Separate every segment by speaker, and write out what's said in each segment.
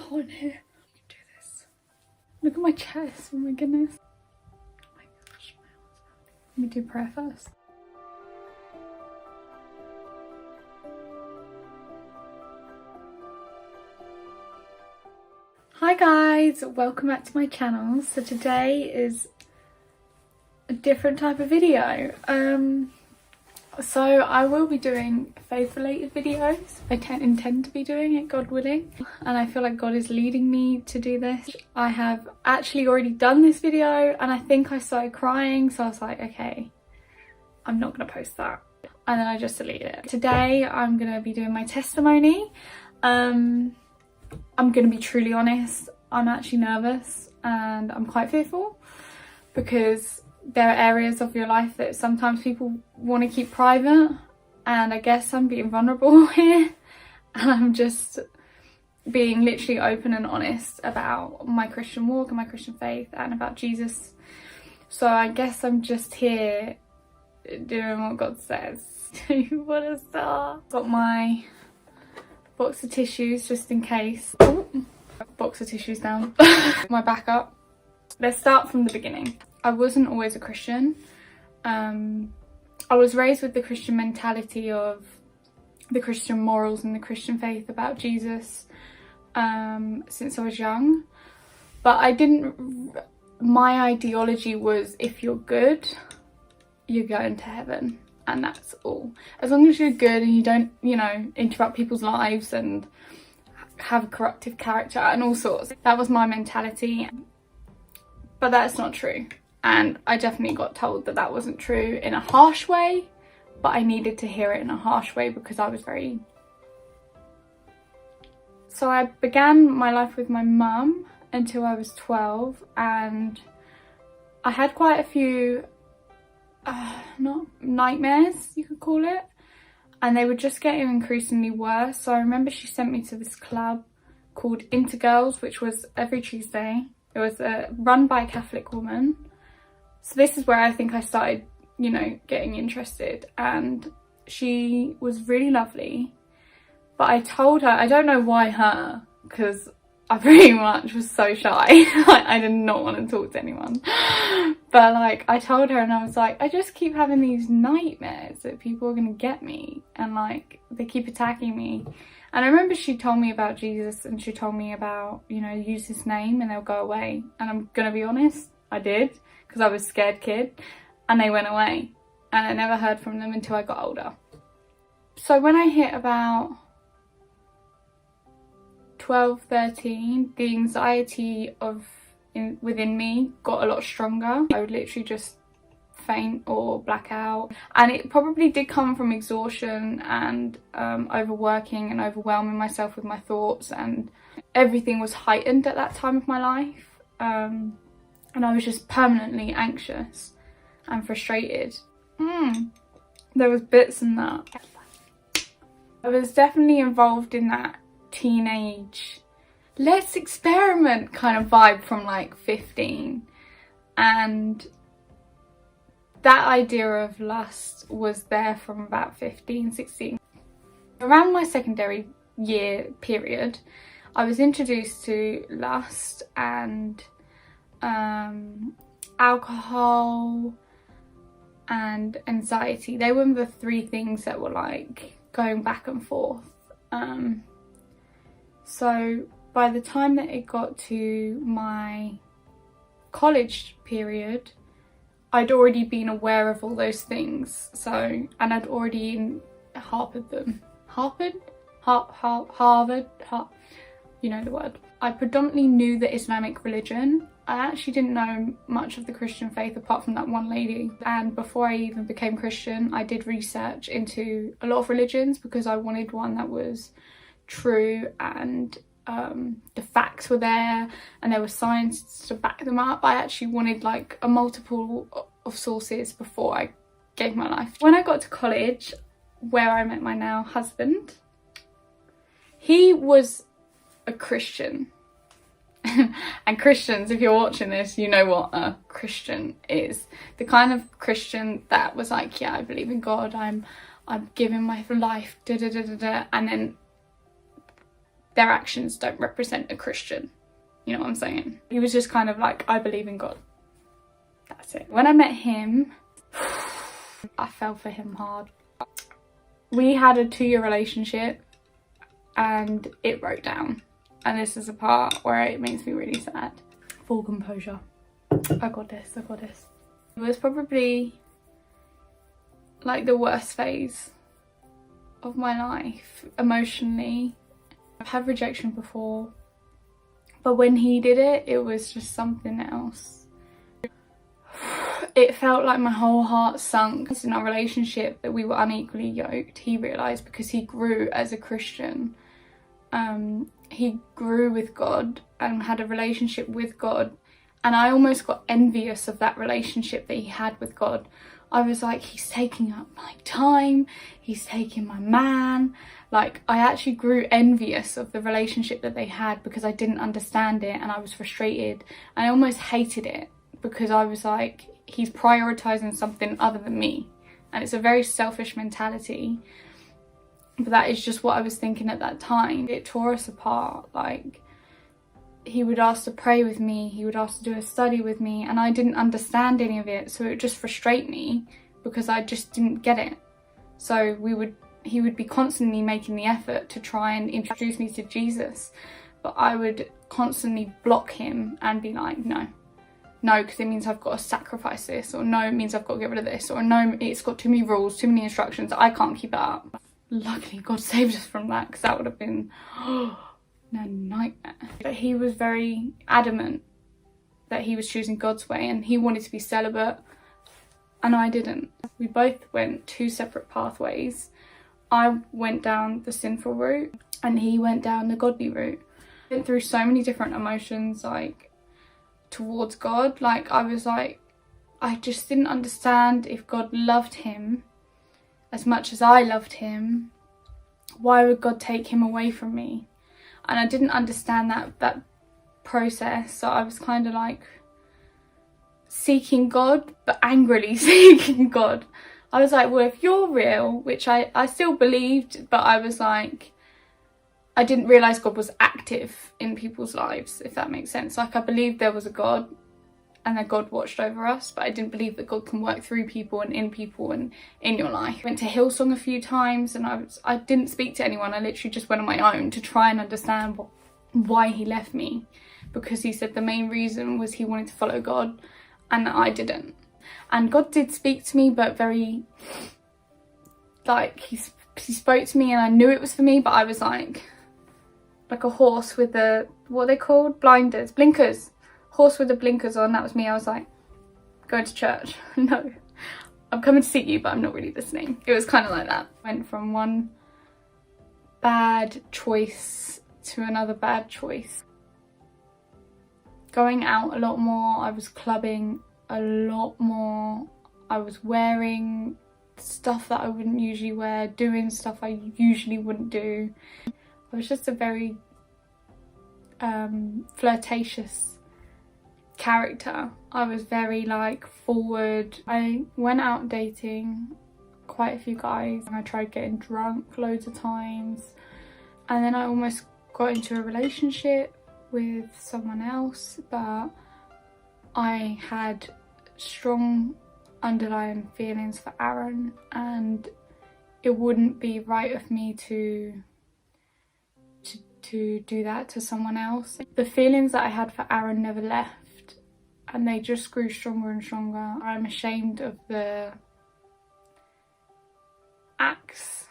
Speaker 1: hot in here. Do this. Look at my chest. Oh my goodness. Oh my gosh. Let me do prayer first. Hi guys, welcome back to my channel. So today is a different type of video. So I will be doing faith related videos. I intend to be doing it, God willing, and I feel like God is leading me to do this. I have actually already done this video and I think I started crying, so I was like, okay, I'm not gonna post that, and then I just deleted it. Today I'm gonna be doing my testimony. I'm gonna be truly honest, I'm actually nervous and I'm quite fearful because there are areas of your life that sometimes people want to keep private, and I guess I'm being vulnerable here and I'm just being literally open and honest about my Christian walk and my Christian faith and about Jesus. So I guess I'm just here doing what God says. What a star. Got my box of tissues just in case. Oh, box of tissues down. My backup. Let's start from the beginning. I wasn't always a Christian. I was raised with the Christian mentality of the Christian morals and the Christian faith about Jesus since I was young. But my ideology was, if you're good, you're going to heaven. And that's all. As long as you're good and you don't, you know, interrupt people's lives and have a corruptive character and all sorts. That was my mentality. But that's not true. And I definitely got told that that wasn't true in a harsh way, but I needed to hear it in a harsh way because I was very... So I began my life with my mum until I was 12, and I had quite a few not nightmares, you could call it, and they were just getting increasingly worse. So I remember she sent me to this club called Intergirls, which was every Tuesday. It was run by a Catholic woman. So this is where I think I started, you know, getting interested, and she was really lovely. But I told her, I don't know why her, because I pretty much was so shy. I did not want to talk to anyone. But like, I told her and I was like, I just keep having these nightmares that people are going to get me, and like, they keep attacking me. And I remember she told me about Jesus, and she told me about, you know, use his name and they'll go away. And I'm going to be honest, I did, because I was a scared kid, and they went away. And I never heard from them until I got older. So when I hit about 12, 13, the anxiety within me got a lot stronger. I would literally just faint or black out, and it probably did come from exhaustion and overworking and overwhelming myself with my thoughts, and everything was heightened at that time of my life, and I was just permanently anxious and frustrated. There was bits in that. I was definitely involved in that teenage let's experiment kind of vibe from like 15, and that idea of lust was there from about 15, 16. Around my secondary year period, I was introduced to lust and alcohol and anxiety. They were the three things that were like going back and forth. So by the time that it got to my college period, I'd already been aware of all those things. So, and I'd already harbored them. Harbored, you know the word. I predominantly knew the Islamic religion. I actually didn't know much of the Christian faith apart from that one lady. And before I even became Christian, I did research into a lot of religions because I wanted one that was true and the facts were there and there was science to back them up. I actually wanted like a multiple of sources before I gave my life. When I got to college, where I met my now husband, he was a Christian. And Christians, if you're watching this, you know what a Christian is. The kind of Christian that was like, yeah, I believe in God, I'm giving my life, da da da da da, and then their actions don't represent a Christian. You know what I'm saying? He was just kind of like, I believe in God. That's it. When I met him, I fell for him hard. We had a 2-year relationship and it broke down. And this is a part where it makes me really sad. Full composure. I got this, I got this. It was probably like the worst phase of my life emotionally. I've had rejection before, but when he did it, it was just something else. It felt like my whole heart sunk. In our relationship that we were unequally yoked, he realised, because he grew as a Christian. He grew with God and had a relationship with God, and I almost got envious of that relationship that he had with God. I was like, he's taking up my time, he's taking my man. Like, I actually grew envious of the relationship that they had because I didn't understand it, and I was frustrated. I almost hated it because I was like, he's prioritising something other than me. And it's a very selfish mentality. But that is just what I was thinking at that time. It tore us apart. Like, he would ask to pray with me, he would ask to do a study with me, and I didn't understand any of it, so it would just frustrate me because I just didn't get it. So he would be constantly making the effort to try and introduce me to Jesus, but I would constantly block him and be like, no, because it means I've got to sacrifice this, or no, it means I've got to get rid of this, or no, it's got too many rules, too many instructions, I can't keep it up. Luckily God saved us from that, because that would have been a nightmare. But he was very adamant that he was choosing God's way, and he wanted to be celibate and I didn't. We both went 2 separate pathways. I went down the sinful route and he went down the godly route. I went through so many different emotions, like, towards God. Like, I was like, I just didn't understand, if God loved him as much as I loved him, why would God take him away from me? And I didn't understand that process, so I was kind of like seeking God, but angrily seeking God. I was like, well, if you're real, which I still believed, but I was like, I didn't realise God was active in people's lives, if that makes sense. Like, I believed there was a God and that God watched over us, but I didn't believe that God can work through people and in your life. I went to Hillsong a few times and I didn't speak to anyone. I literally just went on my own to try and understand why he left me, because he said the main reason was he wanted to follow God and I didn't. And God did speak to me, but very, like, he spoke to me and I knew it was for me, but I was like a horse with the, what are they called? Blinders, blinkers. Horse with the blinkers on, that was me. I was like, going to church. No, I'm coming to see you, but I'm not really listening. It was kind of like that. Went from one bad choice to another bad choice. Going out a lot more, I was clubbing a lot more. I was wearing stuff that I wouldn't usually wear, doing stuff I usually wouldn't do. I was just a very flirtatious character. I was very, like, forward. I went out dating quite a few guys and I tried getting drunk loads of times, and then I almost got into a relationship with someone else, but I had strong underlying feelings for Aaron, and it wouldn't be right of me to do that to someone else. The feelings that I had for Aaron never left, and they just grew stronger and stronger. I'm ashamed of the acts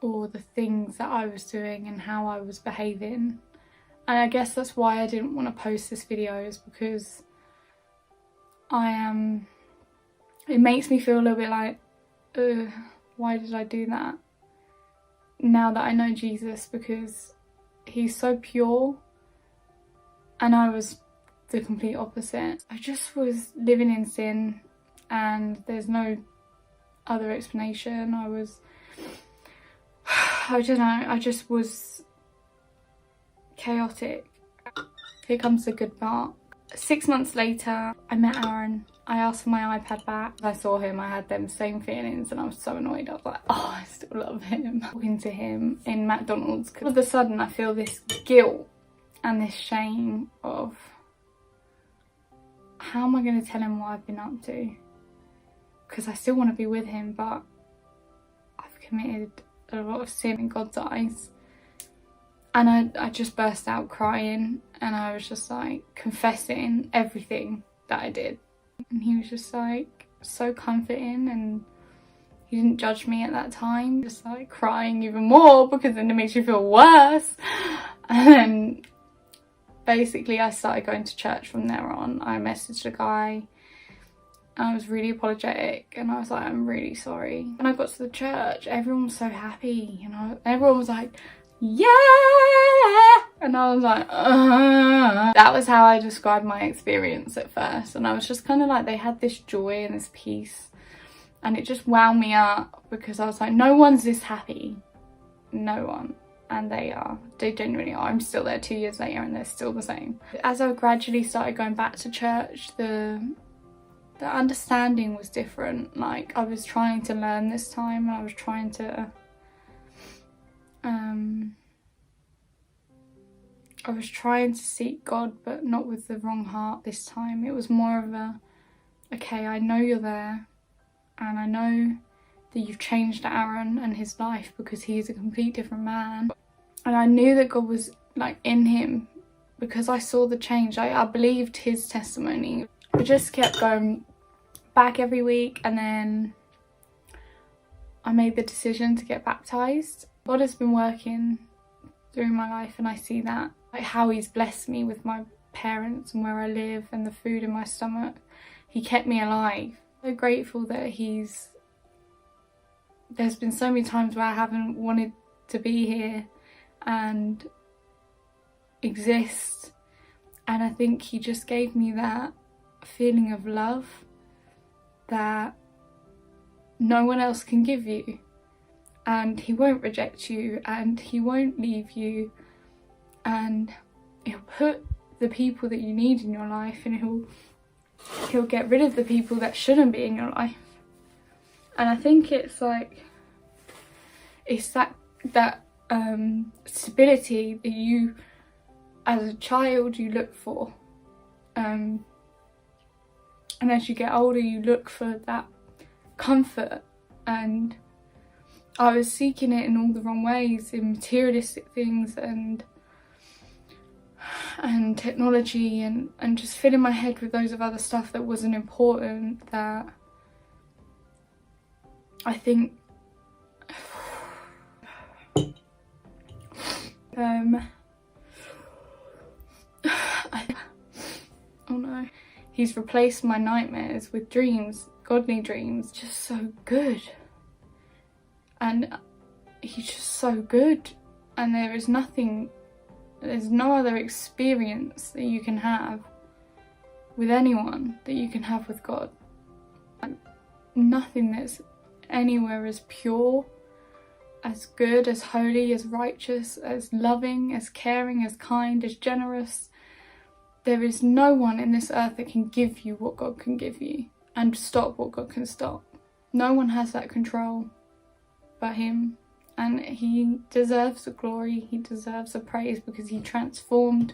Speaker 1: or the things that I was doing and how I was behaving, and I guess that's why I didn't want to post this video, is because it makes me feel a little bit like, why did I do that? Now that I know Jesus, because he's so pure and I was the complete opposite. I just was living in sin and there's no other explanation. I don't know, I just was chaotic. Here comes the good part. 6 months later, I met Aaron. I asked for my iPad back. I saw him, I had them same feelings and I was so annoyed. I was like, oh, I still love him. Talking to him in McDonald's, because all of a sudden I feel this guilt and this shame of, how am I going to tell him what I've been up to? Because I still want to be with him, but I've committed a lot of sin in God's eyes. And I just burst out crying, and I was just like confessing everything that I did. And he was just like so comforting, and he didn't judge me at that time. Just like crying even more because then it makes you feel worse. And then basically I started going to church from there on. I messaged a guy. I was really apologetic and I was like, I'm really sorry. And I got to the church, everyone was so happy, you know, everyone was like, yeah, and I was like, That was how I described my experience at first, and I was just kind of like, they had this joy and this peace, and it just wound me up, because I was like, no one's this happy, no one. And they genuinely are. I'm still there 2 years later and they're still the same. As I gradually started going back to church, the understanding was different. Like, I was trying to learn this time, and I was trying to seek God, but not with the wrong heart this time. It was more of a, okay, I know you're there, and I know that you've changed Aaron and his life, because he's a complete different man. And I knew that God was like in him, because I saw the change. I believed his testimony. I just kept going back every week, and then I made the decision to get baptised. God has been working through my life, and I see that. Like how he's blessed me with my parents and where I live and the food in my stomach. He kept me alive. I'm so grateful that there's been so many times where I haven't wanted to be here and exist, and I think he just gave me that feeling of love that no one else can give you, and he won't reject you, and he won't leave you, and he'll put the people that you need in your life, and he'll get rid of the people that shouldn't be in your life. And I think it's like, it's that stability that you, as a child, you look for. And as you get older, you look for that comfort. And I was seeking it in all the wrong ways, in materialistic things and technology, and just filling my head with loads of other stuff that wasn't important, that I think oh no, he's replaced my nightmares with dreams, godly dreams. Just so good, and he's just so good, and there's no other experience that you can have with anyone that you can have with God. Nothing that's anywhere as pure, as good, as holy, as righteous, as loving, as caring, as kind, as generous. There is no one in this earth that can give you what God can give you and stop what God can stop. No one has that control but him, and he deserves the glory, he deserves the praise, because he transformed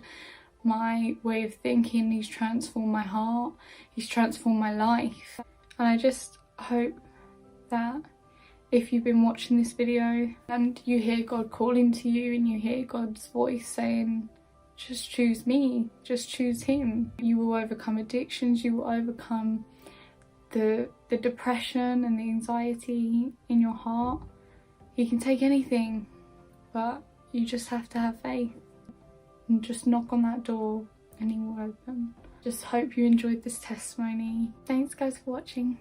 Speaker 1: my way of thinking, he's transformed my heart, he's transformed my life. And I just hope that if you've been watching this video and you hear God calling to you, and you hear God's voice saying, just choose me, just choose him, you will overcome addictions, you will overcome the depression and the anxiety in your heart. He can take anything, but you just have to have faith and just knock on that door and he will open. Just hope you enjoyed this testimony. Thanks guys for watching.